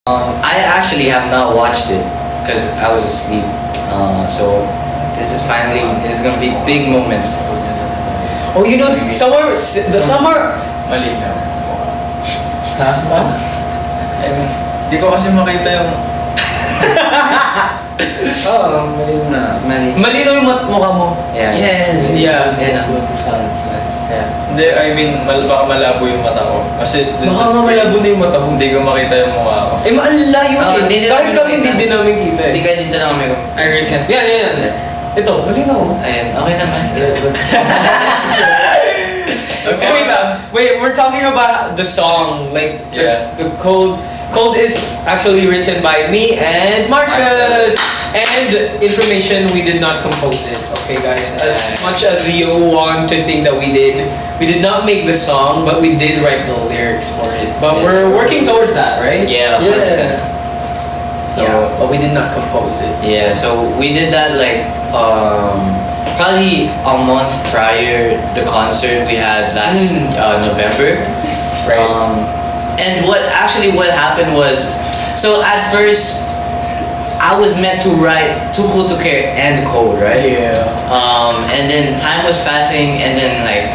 I actually have not watched it because I was asleep. So this is gonna be big moment. Oh, you know, the summer. Mali na. Ha? Di ko kasi makita yung... Oo, mali na. Mali. Yung mukha mo. Yeah. Yeah. Hindi, I mean, baka malabo yung mata ko. Kasi dun Baka sa nga malabo na yung mata mo. hindi ko makita yung mukha ko. Eh, maalayo Hindi Kahit namin kami makita. hindi din namin kita eh. Hindi kayo dito na kami. I can see. Yan. Ito, mali na ako. Ayan, okay naman. Okay, wait, we're talking about the song, like Yeah. the code. Code is actually written by me and Marcus. And information, we did not compose it. Okay, guys. As much as you want to think that we did not make the song, but we did write the lyrics for it. But Yes. we're working towards that, right? Yeah, 100%. But we did not compose it. Yeah, so we did that like probably a month prior the concert we had last November. Right. And what happened was, so at first I was meant to write Too Cool to Care and Code, right? Yeah. And then time was passing, and then like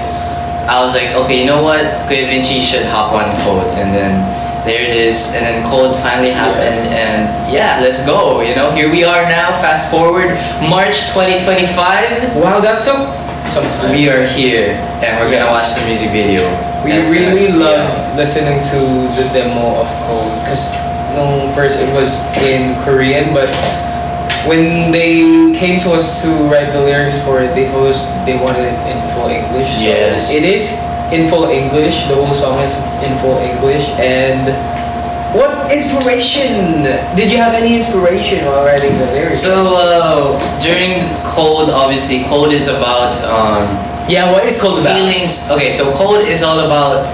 I was like, okay, you know what, Kuya Vinci should hop on Code, and then there it is, and then Code finally happened, and yeah, let's go. You know, here we are now. Fast forward, March 2025. Wow, that took some time. We are here, and we're gonna watch the music video. We That's really gonna- loved listening to the demo of Code because nung first it was in Korean, but when they came to us to write the lyrics for it, they told us they wanted it in full English. So Yes. it is in full English. The whole song is in full English. And what inspiration? Did you have any inspiration while writing the lyrics? So during Code, obviously, Code is about yeah, what is Code about? feelings. Okay, so Code is all about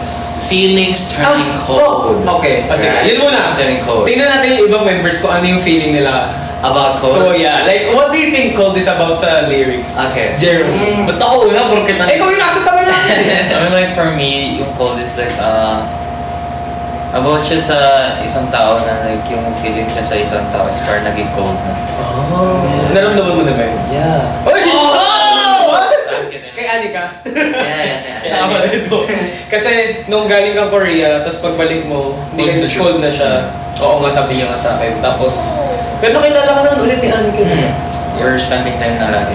feelings turning cold. Okay. Sige, Right? yun muna. Turning cold. Tingnan natin yung ibang members kung ano yung feeling nila. About Oh Code. yeah, like what do you think Cold is about sa lyrics? Okay. Jeremy. Ba't ako una? Porket na... Ikaw yung nasa tabi natin! I mean, like for me, yung cold is like, about siya sa isang tao na like yung feeling siya sa isang tao is parang naging cold na. Oh. Naramdaman mo na ba yun? Yeah. Oy! What? Sabi ka na Kay Anika. Yeah. Sa kapatid mo. Kasi nung galing ka Korea, tapos pagbalik mo, hindi ka cold na siya. Oo nga, sabi niya nga sa akin. Tapos, pero nakilala ka naman ulit ni Anika. We're spending time na lagi.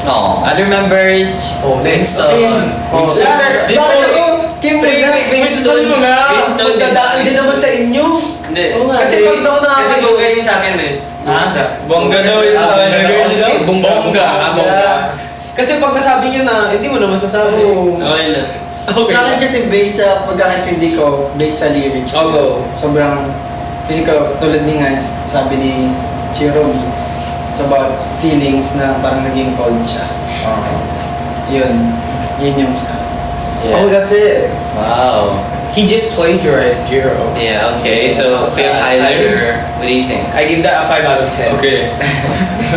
Oh. Other members, Oh, next. Winston. Oh, Winston. bakit ako? Kim mo na? Winston mo na. Winston. Magdadaan din naman sa inyo. Hindi. Oo nga, kasi pag naunahan Kasi kayo- bongga yung sa akin eh. Bongga daw yung sa kanya. Bongga. Bongga. Kasi pag nasabi niya na, hindi mo naman sasabi. Okay lang. Okay. Sa akin kasi based sa pagkakaintindi ko, based sa lyrics. I'll go. Sobrang, feeling ko, tulad ni nga, sabi ni Chiromi, it's about feelings na parang naging cold siya. Yun yung sa Oh, that's it. Wow. He just plagiarized Jiro. Yeah. Okay. So, Kuya Kyler, what do you think? I give that a 5 out of 10. Okay.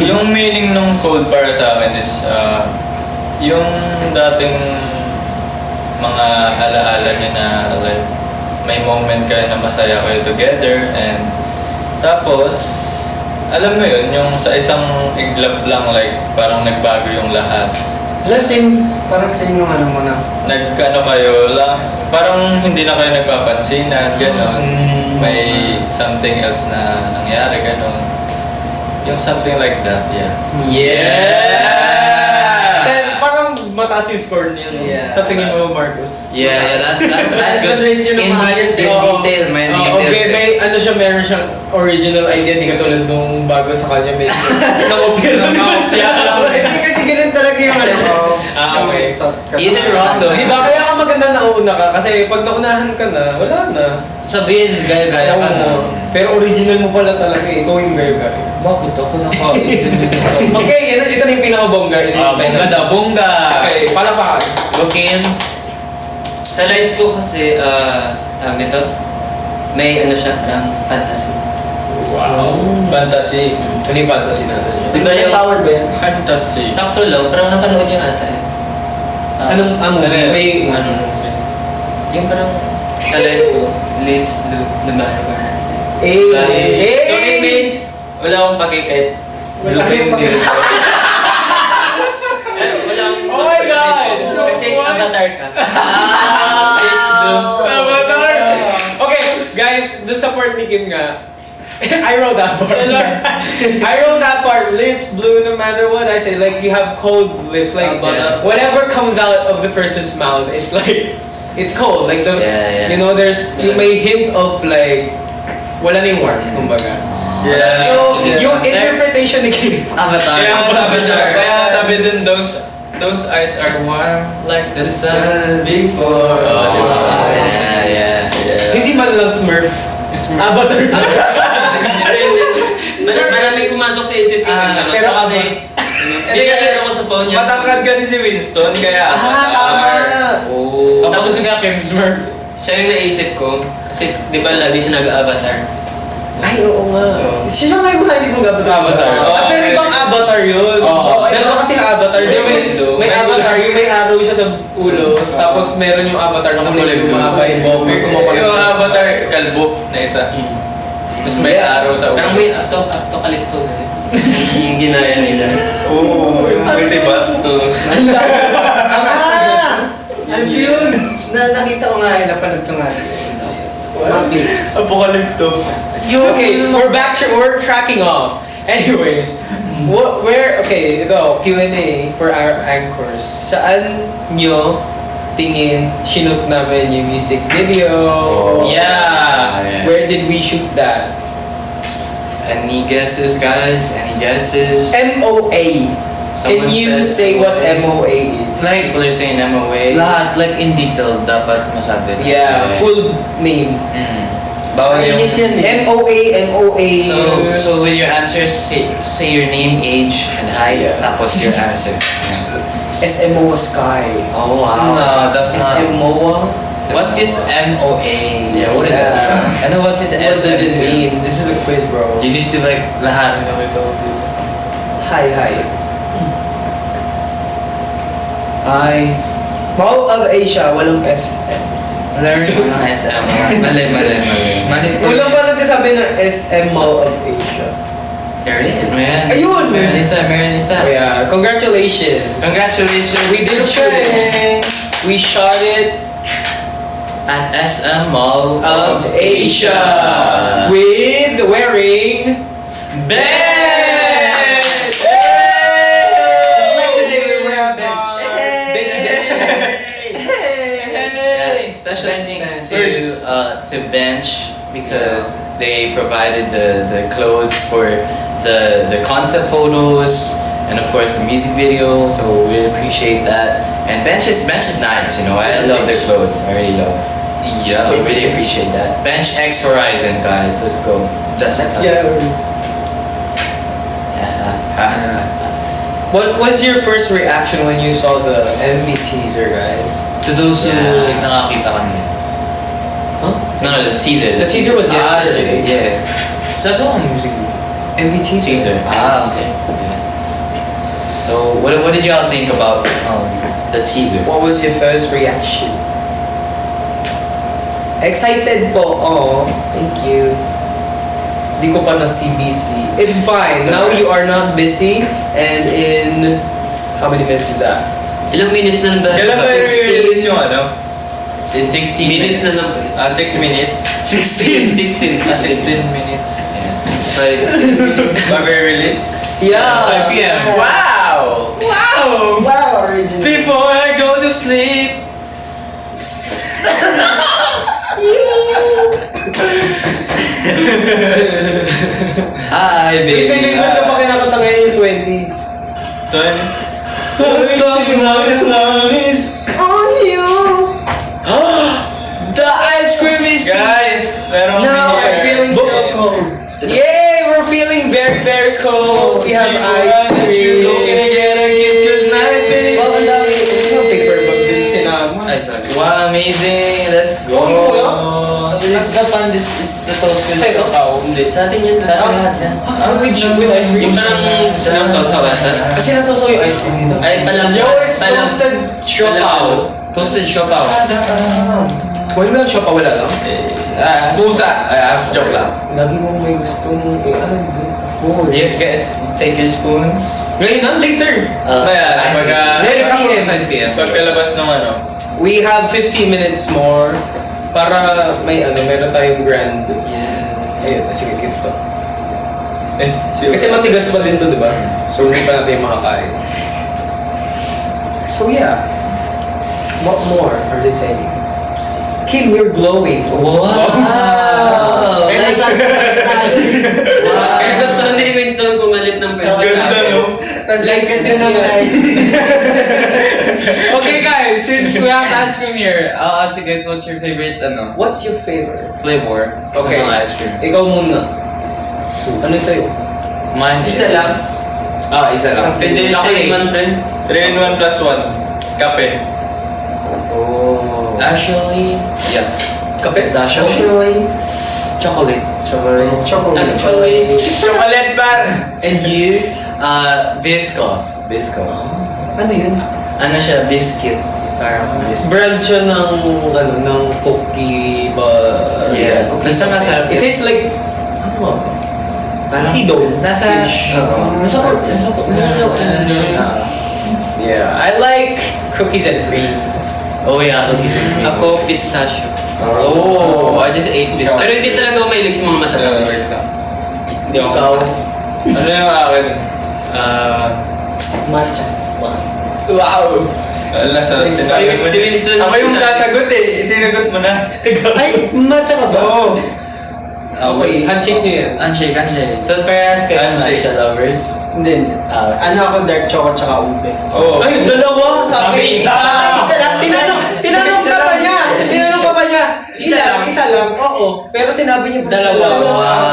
Yung meaning ng code para sa akin is, yung dating mga alaala niya na like, may moment kayo na masaya kayo together, and tapos, alam mo yun, yung sa isang iglap lang, like, parang nagbago yung lahat. Lasing, parang sa inyo ano mo na. Nagkano kayo lang, parang hindi na kayo nagpapansinan, gano'n. May something else na nangyari, gano'n. Yung something like that, yeah. Yeah! Then, parang mataas yung score niya, no? Yeah. Sa tingin mo, Marcos. Yeah, that's good. Emphasize yun ng In maayos detail, may details. Okay, meron siyang original idea, di katulad nung bago sa kanya, may nakopir ng mouse. Hindi kasi ganun talaga yung ano ko. Okay. Is it wrong though? Di ba kaya ka maganda nauna ka? Kasi pag naunahan ka na, wala na. Sabihin, gaya-gaya ka na. Pero original mo pala talaga eh. Ikaw yung gaya-gaya. Bakit ako naka-engineer nito? Okay, ito na yung pinaka-bongga. Bongga daw, bongga! Okay, palapakan. Looking. Sa lines ko kasi, tawag nito, may ano siya, parang fantasy. Wow. Fantasy. Ano yung fantasy natin? Di ba yung Powered ba yan? Fantasy. sakto lang, parang napanood yung ata eh. Anong may Yung parang sa lines ko, lips, lumano, parnasa. So it means, wala akong pakikait. Blue Wala pa yung kang nilito. Wala akong Oh my God! Kasi avatar ka. Avatar! Okay, guys, the support ni Kim nga. I wrote that part. I wrote that part. Lips blue no matter what I say. Like you have cold lips. Like Yeah. whatever comes out of the person's mouth, it's like it's cold. Like the Yeah, yeah. you know, there's you may hint of like wala na yung warmth, kumbaga. Yeah. So Yeah. yung interpretation ni Kim. Avatar. Kaya sabi dun, those eyes are warm like the sun before. Yeah. Hindi man lang Smurf. Avatar. Maraming pumasok sa isip ko. pero Hindi kasi ako sa phone niya. Matangkad kasi si Winston, kaya avatar. Oh. Tapos nga Kim Smurf. Siya yung naisip ko. Kasi di ba lagi siya nag-avatar. Ay, oo nga. Siya nga yung mahali mong avatar. Oo. Pero ibang avatar yun. Oo. Dalawa kasi avatar. Di ba may avatar yung may arrow siya sa ulo. Tapos meron yung avatar na kulay blue. Mahaba yung buhok. Gusto mo pa Yung avatar, kalbo na isa. Tapos may arrow sa ulo. Parang may apokalipto. Yung ginaya nila. Oo, yung kasi ba? Ano yun? Nakita ko nga napanood ko nga. Mga clips. Apokalipto. Okay, we're tracking off. Anyways, okay, ito, Q&A for our anchors. Saan nyo tingin shoot namin yung music video? Yeah. Where did we shoot that? Any guesses, guys? Any guesses? MOA. Can Someone you said say what MOA is? Like, People are saying MOA. lahat, like in detail, dapat masabi. Yeah, full name. Bawal yung... Mainit yan eh. MOA. So with your answers, say your name, age, and height. Yeah. Tapos your answer. SMOA Sky. Oh wow. No, that's not. SMOA? What is MOA? Yeah, what is Yeah. Ano, what is What does it SM2? mean? This is a quiz, bro. You need to like, lahat. Hi. Mall of Asia, walang SM. Mga SM. Mali. Walang ba nagsasabi ng SM Mall of Asia? There it is. Man. Ayun! Meron isa. Oh yeah, congratulations. Congratulations. We did shoot it. We shot it At SM Mall of Asia with wearing bench. Just like today we wear a bench. Bench. Yeah, special thanks to Bench because they provided the clothes for the concept photos and of course the music video. So we appreciate that. And Bench is nice, you know. I love their clothes. I really love. Yeah. So we really appreciate that. Bench X Horizon, guys. Let's go. That's yeah. What was your first reaction when you saw the MV teaser, guys? To those who Yeah. like nakakita kanina. Huh? No, the teaser. The teaser was yesterday. Yeah. Sabi ko ang music video. MV teaser. Teaser. Teaser. Yeah. So what did y'all think about the teaser? What was your first reaction? Excited po. Oh, thank you. Di ko pa na CBC. It's fine. Now you are not busy. And in... How many minutes is that? Ilang minutes na lang ba? Kailan ba 16? release yung ano? It's in 16 minutes na lang. 6 minutes? 16. 16 minutes. Yes. Bago i-release? Yeah. 5 p.m. Wow! Wow, original. Before I go to sleep. Hi, Baby, baby. ba't ka pa kinakanta ngayon yung 20s? Then, is On you! The ice cream is... guys, meron Now I'm feeling so here. cold. Yay! We're feeling very, very cold. We have ice cream. You're gonna get a kiss goodnight, baby. Well, ang dami. Yung paper bag din sinama. Ay, sorry. Wow, amazing. Let's go. Okay po yan. It's the pan, this is the toast with Sa'yo to? Hindi, sa atin yan. Sa atin lahat yan. With ice cream. Yung parang sinasawsawan. Kasi nasasaw yung ice cream dito. Ay, palam. Yo, it's toasted siopaw. Toasted siopaw. Wala mo lang siopaw, wala lang? Eh, Pusa. Joke lang. Lagi mong may gustong of course. Do you guys take your spoons? Ngayon na, later. Kaya, Later PM. 10 PM. pagkalabas ng ano. We have 15 minutes more para meron tayong grand. Yeah. Ayun, sige, to. Kasi Kasi matigas pa din to, di ba? So, hindi pa natin makakain. So, yeah. What more are they saying? Kim, you're glowing. Wow! Kaya Like, Kaya gusto lang ni Winston pumalit ng pwesto sa Ganda, akin. no? Lights din na Okay guys, since we have ice cream here, I'll ask you guys what's your favorite What's your favorite? flavor Okay. sa mga ice cream? Ikaw muna. Ano sa'yo? Mine Isa is... lang. Isa lang. Pwede Chocolate three. man rin. 3 in 1 plus 1. Kape. oh. Actually, yes. Kape? Pistachio? Actually, Chocolate. chocolate. Actually, Chocolate bar! And you? Biscoff. Biscoff. Ano yun? Ano siya? Biscuit. Parang biscuit. Brand siya ng cookie ba? Yeah. Basta masarap. It tastes like, cookie dough. Nasa... Fish. Oo. Yeah, I like cookies and cream. Oh yeah, cookies and cream. ako pistachio. Oh. I just ate pistachio. Pero hindi talaga ako mahilig sa mga matatamis. Hindi ako. Ikaw? Ano yung akin? Matcha. Wow! Nasa sinagot mo. Si Winston. Ako yung sasagot eh. Sinagot mo na. Ay, matcha ka ba? Oo. Okay, handshake niyo yan. Handshake. So parehas kayo ng Handshake. matcha lovers? Hindi. Ano ako, dark chocolate tsaka ube. Oo. Ay, dalawa! Sabi, isa! Isa lang. Tinanong ka pa niya! Tinanong ka pa niya! Isa lang, oo. Pero sinabi niya Dalawa.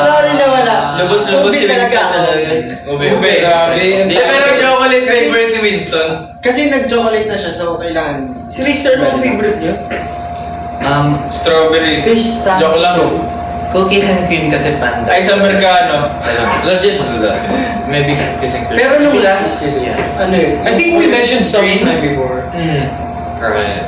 Sorry na wala. Lubos-lubos si Ube talaga Winston ako. talaga. Ube. Grabe. Pero chocolate favorite ni Winston. Kasi nag-chocolate na siya, so kailangan. Si Rister mo ang favorite niyo? Strawberry. Pistachio. Joke lang. Cookies and cream kasi panda. Ay, sa Amerikano. Let's just do that. Maybe kissing cream. Pero nung last, Yeah. ano yun? I think we mentioned sometime before. Right.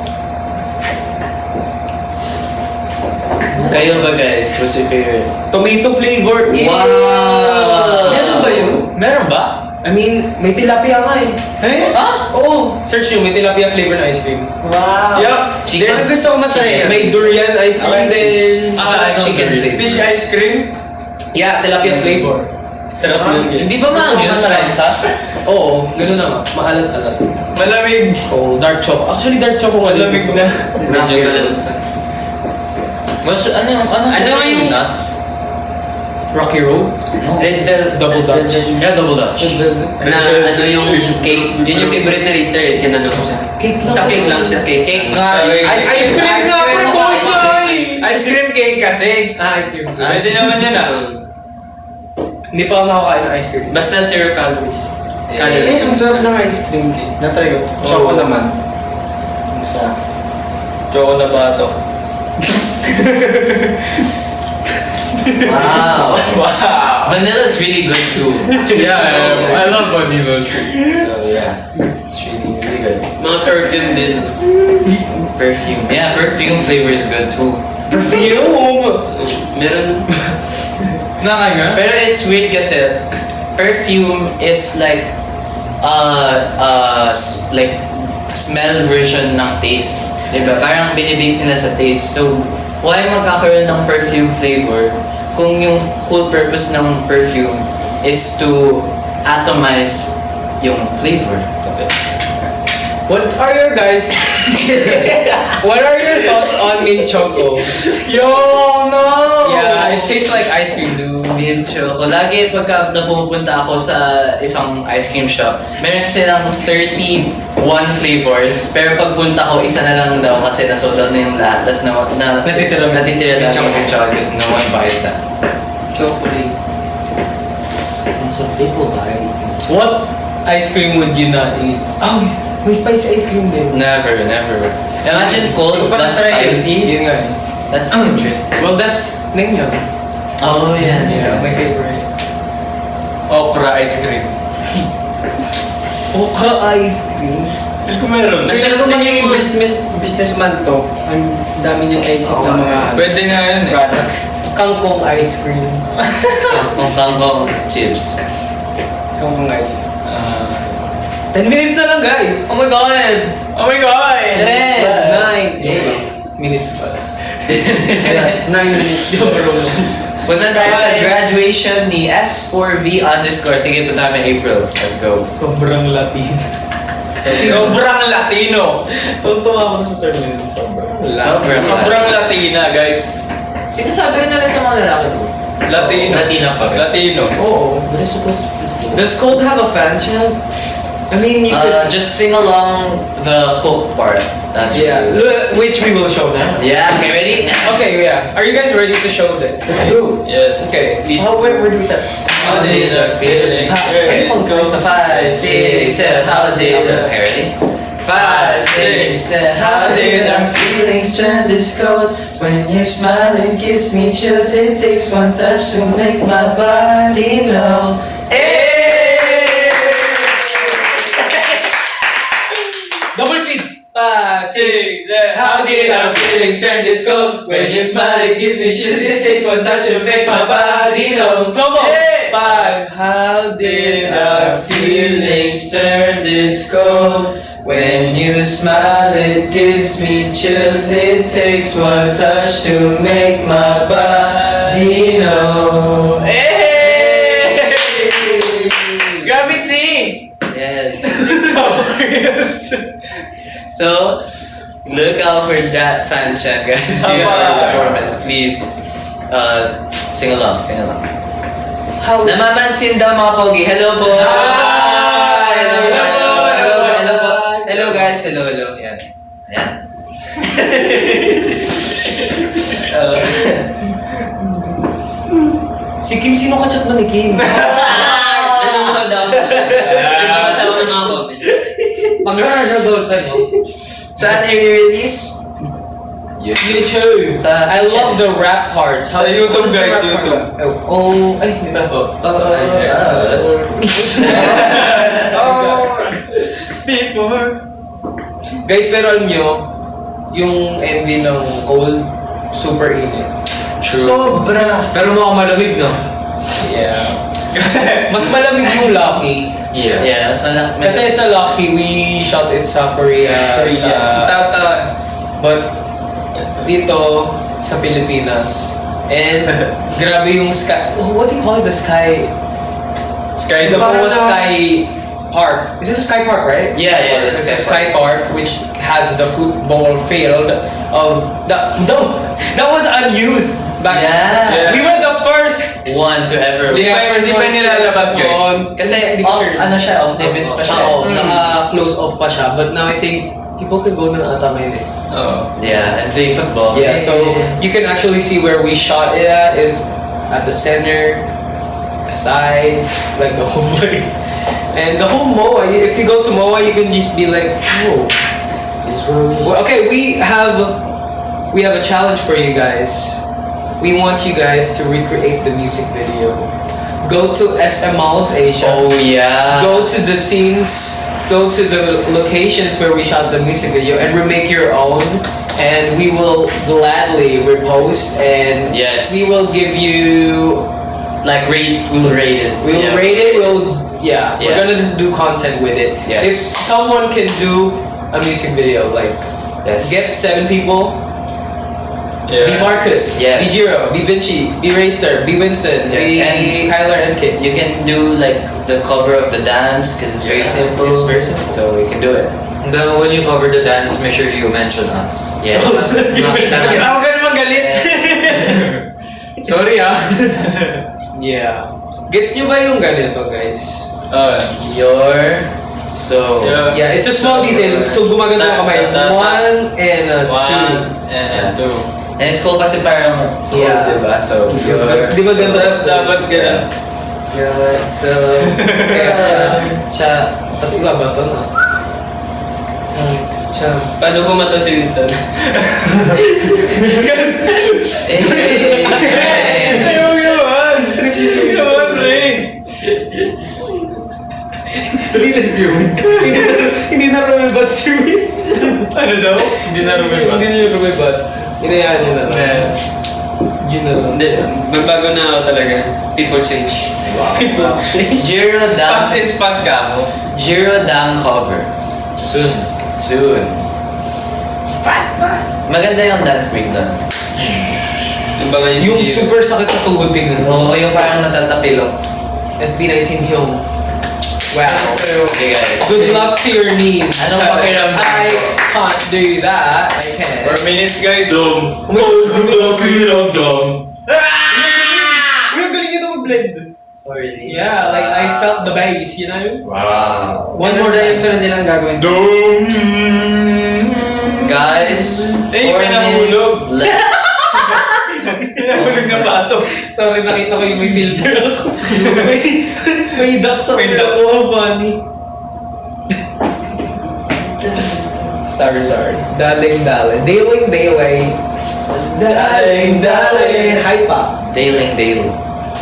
Kayo ba guys? What's your favorite? Tomato flavor. Wow! Meron ba yun? Meron ba? I mean, may tilapia nga eh. Eh? Oo, search nyo, may tilapia flavor na ice cream. Wow. Yup. Pero gusto ko matry yan. May durian ice cream din. I know Chicken durian. flavor. Fish ice cream. Yeah, tilapia flavor. Sarap yun. Hindi ba Gusto ko maangin matry. talaga sa? Oo, gano'n na nga. Maalat-alat. Malamig. Oh, dark choco. Actually, dark choco nga din Malamig gusto. na. Medyo malansa. Ano yung nuts? Rocky Road. No. Red Velvet. Double Dutch. Yeah, double Dutch. Na ano yung cake. Yun yung favorite na Rister eh. Tinanong ko siya. Cake lang. Sa cake lang, sa cake. Cake nga. Ice Ice cream nga, pre, Koy! Ice cream cake kasi. Ice cream. Pwede naman yun ah. Hindi pa ako nakakain ng ice cream. Basta 0 calories. Eh, ang sarap ng ice cream cake. Natry ko. Choco naman. Masarap. Choco na ba ito? Wow! Wow. Vanilla's really good too. Yeah, I love vanilla tree. So yeah, it's really good. Mga perfume din. Perfume. Yeah, perfume flavor is good too. Perfume! Meron. Nakain nga? Pero it's weird kasi perfume is like like smell version ng taste. Diba? Parang binibase nila sa taste. So, why magkakaroon ng perfume flavor kung yung whole purpose ng perfume is to atomize yung flavor? What are your guys? What are your thoughts on mint choco? Yo, no! Yeah, it tastes like ice cream, dude. Mint choco. Lagi pagka napupunta ako sa isang ice cream shop, meron silang 31 flavors, pero pagpunta ko, isa na lang daw kasi nasold out na yung lahat. Tapos natitira lang yung mint choco because no one buys that. Chocolate. So people buy. What ice cream would you not eat? Oh, may spicy ice cream din. Never. Imagine cold plus spicy. Yun nga eh. That's interesting. Well, that's Ningyon. Oh yeah, Yeah, my favorite. Okra ice cream. Okra ice cream. Feel ko meron. Kasi kung maging businessman to, ang dami niyang isip ng mga Pwede nga yun eh. product. Kangkong ice cream. Kangkong chips. Kangkong isip. 10 minutes na lang, guys. Oh my god! Oh my God! 10, 9, 8 minutes pa. 9 minutes. Punta tayo sa graduation ni S4V_. Sige, punta kami April. Let's go. Sobrang Latin. Sobrang Latino. Tuntua ako sa term yun. Sobrang Latina, guys. Sinasabi na lang sa mga lalaki ko. Latino. Latina pa rin. Latino. Oo. But it's supposed to be Latino. Does Cold have a fan chant? I mean, you could... Just sing along the hook part. That's yeah, really which we will show now. Yeah, okay, ready? Okay, yeah. Are you guys ready to show that? Let's go. Yes. Okay. Where do we start? How did I feel? Okay, so 5, 6, 7, how did I... Okay, ready? 5, 6, 7, how did our feelings turn this cold? When you smile and kiss me chills, it takes one touch to make my body know. Hey! Double speed. 5, 6. How did our feelings turn this cold? When you smile, it gives me chills. It takes one touch to make my body know. Slow mo. Hey! 5. How did our feelings turn this cold? When you smile, it gives me chills. It takes one touch to make my body know. Hey! Grabe sing! Yes. So, look out for that fan chat, guys. Do your performance, please. Sing along, sing along. Namamansin daw mga pogi. Hello po. Hi! Hello po. Hello po. Hello guys. Hello. Yan. Yan. Si Kim, sino ka chat mo ni Kim? Ano mo daw? Kasama ng mga comment. Pag-resolve ka mo. Saan i-release? YouTube. Sa I love the rap parts. Sa YouTube, what is the guys, rap part? YouTube. Oh, ay, di ba? Before. Guys, pero alam nyo, yung MV ng Cold, super init. Sobra. Pero mukhang malamig, no? Yeah. Mas malamig yung Lucky. Yeah. Yeah, so Kasi sa Lucky, we shot it sa Korea. Tata. But dito sa Pilipinas, and grabe yung sky. Oh, what do you call it? The sky. Sky The the Sky Park. Is this a sky park, right? Yeah, the It's sky a sky park which has the football field of that was unused back. Yeah. We were the first. one to ever. Yeah, Hindi pa nilalabas, guys. Kasi Kasi off, ano siya, off limits pa siya. Oo, naka-close off pa siya. But now I think people can go na ata ngayon eh. Oh. Yeah, and play football. Yeah, so you can actually see where we shot it at is at the center, the sides, like the whole place. And the whole MOA, if you go to MOA, you can just be like, oh. This is where we... Well, okay, we have a challenge for you guys. We want you guys to recreate the music video. Go to SM Mall of Asia. Oh yeah. Go to the scenes, go to the locations where we shot the music video and remake your own, and we will gladly repost, and Yes. we will give you, Like we'll rate it. we'll Yeah. rate it, we're Yeah. gonna do content with it. Yes. If someone can do a music video, like Yes. get 7 people, Yeah. be Marcus, Yes. be Jiro, be Vinci, be Racer, be Winston, Yes, be and- Kyler and Kit. You can do like the cover of the dance because it's very Yeah, simple. it's very simple. So we can do it. And then when you cover the dance, make sure you mention us. Yes. Ako ka naman galit. Sorry ah. Yeah. Gets nyo ba yung ganito, guys? Your so Yeah. Yeah, it's a small detail. So gumagano yung kamay. 1 and 2. 1 and 2. and it's cool kasi parang cool, Yeah. diba? So Di ba ganda? Tapos dapat ganun. Yeah, so... Kaya cha... Tapos iba ba ito na? Cha... Paano bumato si Winston? Ayaw naman! Ayaw naman, pre! Tuloy na si Hindi na rumibat si Wiz. Ano daw? Hindi na rumibat. Hindi niya rumibat. Inayaan niya na lang. Yun na lang. Hindi, magbago na ako talaga. People change. People change. Jiro Pass Dang. is pass ka mo. Jiro Dang cover. Soon. Soon. Maganda yung dance break doon. Yung ba nga Yung Steve? super sakit sa tuhod tingnan mo. Oo, yung parang natatapilok. SB19 Hyung. Wow. Okay guys. Good luck to your knees. Anong pakiramdam? I can't do that. I can't. 4 minutes guys. Oh my God. Uy, ang galing nito mag-blend. Oh, really? Yeah, like I felt the bass, you know? Wow. One more time time. sunod nilang gagawin. Guys, Eh, 4 may nahulog. minutes left. Pinahulog na bato. Sorry, nakita ko yung may filter ako. may duck sa May may duck. Oh, funny. Sorry. Daling. Hype pa. Dailing.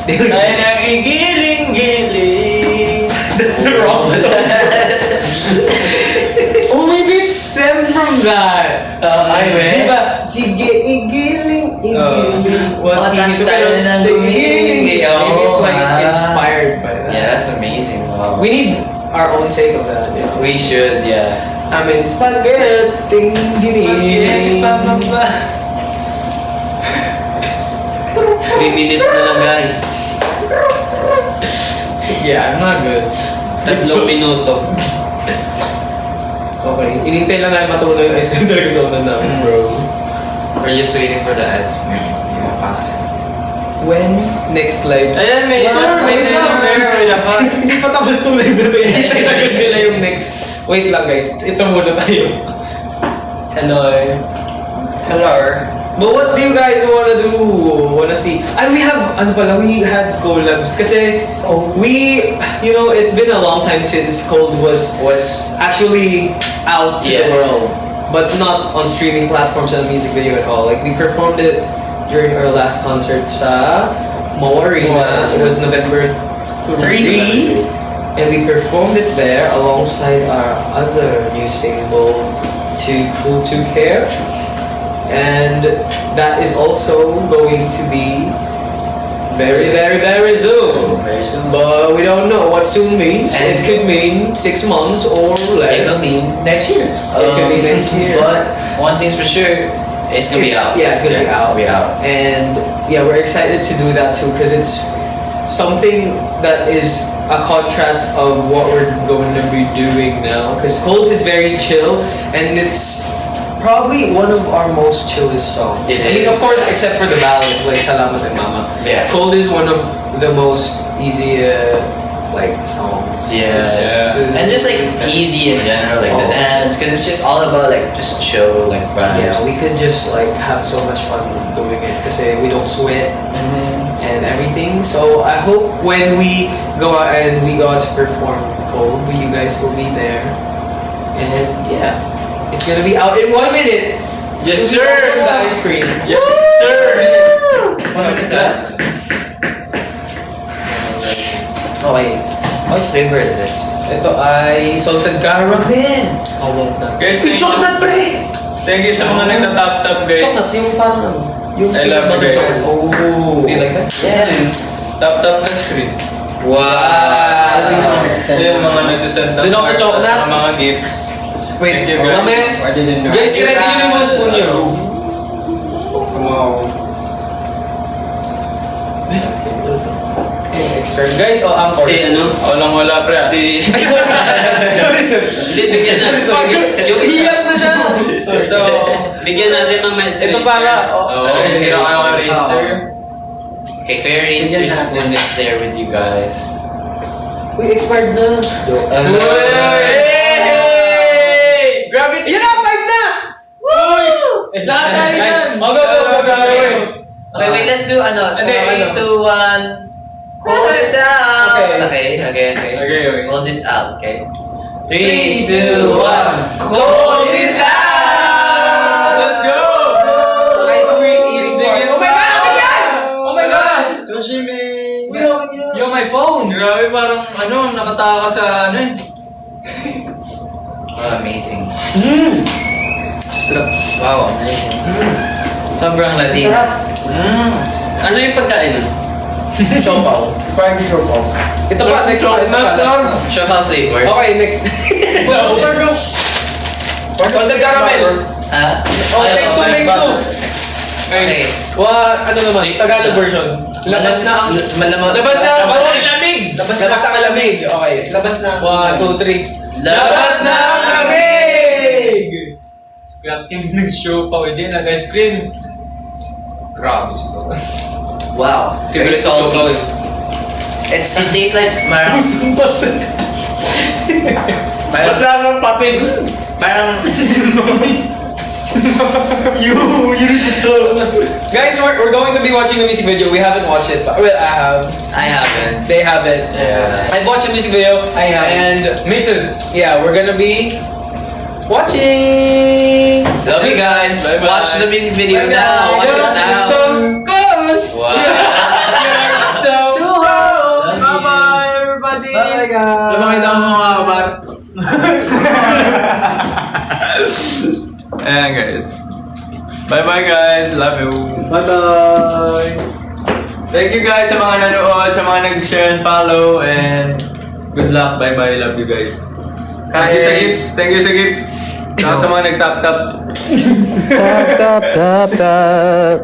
Ay nang igiling-giling. That's the wrong song. Oh, maybe it's stemmed from that. Ay, man. Diba? Sige, igiling. Oh, that's tayo ng Maybe it's like inspired by that. Yeah, that's amazing. Wow. We need our own sake of that. You know? We should, yeah. I mean, spaghetti, giniling. 3 minutes na lang guys. Yeah, I'm not good. 3 minuto. Okay, inintay lang namin matuloy yung ice cream talaga sa unan namin, bro. We're just waiting for the ice cream. When? Next live. Ayan, may isa. Wow, May wait isa. lang. Hindi pa tapos itong live na to. Hinihintay na agad nila yung next. Wait lang guys, ito muna tayo. Hello. But what do you guys wanna do? Wanna see? And we have, we had collabs. Kasi you know, it's been a long time since Cold was actually out to the Yeah. world. But not on streaming platforms and music video at all. Like, we performed it during our last concert sa Mo Arena. It was November 3. And we performed it there alongside our other new single, Too Cool to Care. And that is also going to be very soon. Very soon. But we don't know what soon means. And- It could mean 6 months or less. It could be next year. It could be next year. But one thing's for sure, it's gonna be out. Yeah, it's gonna be out. It's gonna be out. And yeah, we're excited to do that too because it's something that is a contrast of what we're going to be doing now. Because Cold is very chill and it's probably one of our most chillest songs. It I mean, of is. course, except for the ballads like Salamat and Mama. Yeah. Cold is one of the most easy like songs. Yeah. And just like easy in general, like the Oh. dance, because it's just all about like just chill, like vibes. Yeah, we could just like have so much fun doing it because we don't sweat and everything. So I hope when we go out and we go out to perform Cold, you guys will be there. And yeah, it's gonna be out in 1 minute. Yes, We'll be sir. opening the ice cream. Yes, sir. Oh wait, what flavor is it? Ito ay salted caramel. How about that? Guys, thank you. Chocolate pre! Thank you sa mga nagtatap-tap guys. Chocolate, yung parang ano, yung I love you butter guys. chocolate. Oh, do you like that? Yeah. Tap-tap na screen. Ano yung mga nagsasend? Yung mga nagsasend ng Doon ako sa cards, chocolate. mga gifts. Wait, Thank you, guys. mamaya. Or didn't know? Guys, i-ready nyo na yung mga spoon nyo. Come on. Extra. Guys, ang Si ano? Walang wala pre. Si... Sorry. Hindi, bigyan natin. Yung Iyak na siya! Ito. Bigyan natin mamaya sa Ito para- Oo, okay. hindi kayo register. Okay, Kuya Razor Bigyan natin. spoon is there with you guys. Uy, expired na. Hey! Grab it! Yan na! 5 na! Lahat tayo yan! Go. Okay, wait, let's do ano. Hindi, 3, 2, 1. Hold this out. Okay. Okay. Hold this out, okay? 3, 2, 1. Hold this out. Let's go! Ice cream eating Tingin part. Oh my pa. God! Again! Oh my God! Toshime! Yo, my phone! Grabe, parang nakatawa sa ano eh. Oh, amazing. Sarap. Wow, amazing. Sobrang Latina. Sarap. Ano yung pagkain nun? Siopaw. Prime sure po. Ito pa, next pa. Isa pa, last na. Siopaw flavor. Okay, next. All the caramel. Ah? Oh, lane 2, lane 2. Okay. Ano naman? Tagalog version. Labas na ang... Malamang. Labas na ang... Labas na- lamig! Labas ang lamig. Okay. Labas na. 1, 2, 3. Labas na ang lamig! Grab yung nag-show pa with din, nag-ice cream. Grabe siguro. Wow. Very salty. It tastes like parang... parang... Parang... Guys, we're going to be watching the music video. We haven't watched it. Well, I have. I haven't. They haven't. Yeah. I've watched the music video. I have. And Me too. yeah, we're gonna be watching. Love you guys. Bye-bye. Watch the music video Bye, now. Watch guys. it now. So good. Wow. So good. Bye bye, everybody. Bye guys. Lumakita mo mga kabar. Ayan guys. Bye-bye guys. Love you. Bye-bye. Thank you guys sa mga nanood, sa mga nag-share and follow, and good luck. Bye-bye. Love you guys. Thank you sa gifts. Thank you sa gifts. Saka sa mga nag-tap-tap. Tap tap tap tap.